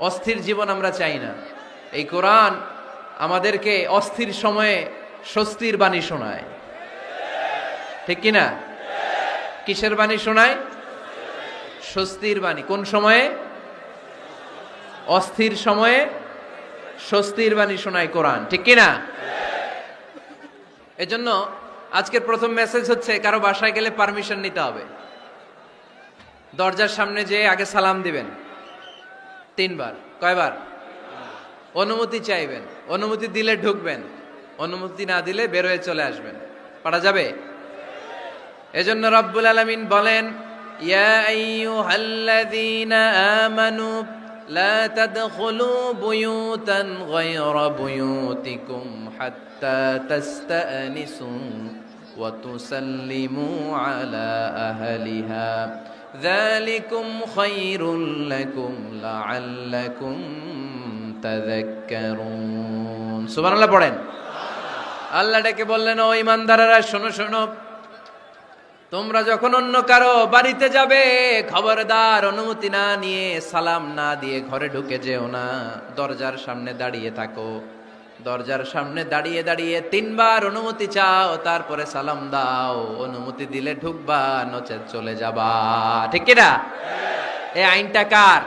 অস্থির জীবন আমরা চাই না। এই কোরআন আমাদেরকে অস্থির সময়ে স্বস্তির বাণী শোনায়, ঠিক কিনা? কিসের বাণী শোনায়? স্বস্তির বাণী। কোন সময়ে? অস্থির সময়ে স্বস্তির বাণী শোনায় কোরআন, ঠিক কিনা? এজন্য আজকের প্রথম মেসেজ হচ্ছে, কারো বাসায় গেলে পারমিশন নিতে হবে। দরজার সামনে যেয়ে আগে সালাম দিবেন 3 বার। কয়বার? অনুমতি চাইবেন, অনুমতি দিলে ঢুকবেন, অনুমতি না দিলে বের হয়ে চলে আসবেন। পারা যাবে? এজন্য রব্বুল আলামিন বলেন, ইয়া আইয়ুহাল্লাযীনা আমানু লা তাদখুলু বুয়ুতান গায়রা বুয়ুতিকুম হাত্তা তাস্তানিসু ওয়া তুসাল্লিমু আলা আহলিহা যালিকুম খায়রুল লাকুম লাআল্লাকুম তাযাক্কারুন। সুবহানাল্লাহ পড়েন। আল্লাহ ডেকে বললেন, ও ঈমানদারেরা শোনো শোনো, তোমরা যখন অন্য কারো বাড়িতে যাবে, খবরদার অনুমতি না নিয়ে, সালাম না দিয়ে ঘরে ঢুকে যেও না। দরজার সামনে দাঁড়িয়ে থাকো, দরজার সামনে দাঁড়িয়ে দাঁড়িয়ে 3 বার অনুমতি চাও, তারপরে সালাম দাও। অনুমতি দিলে ঢুকবা, নচেত চলে যাবা, ঠিক কিনা? এই আইনটা কার?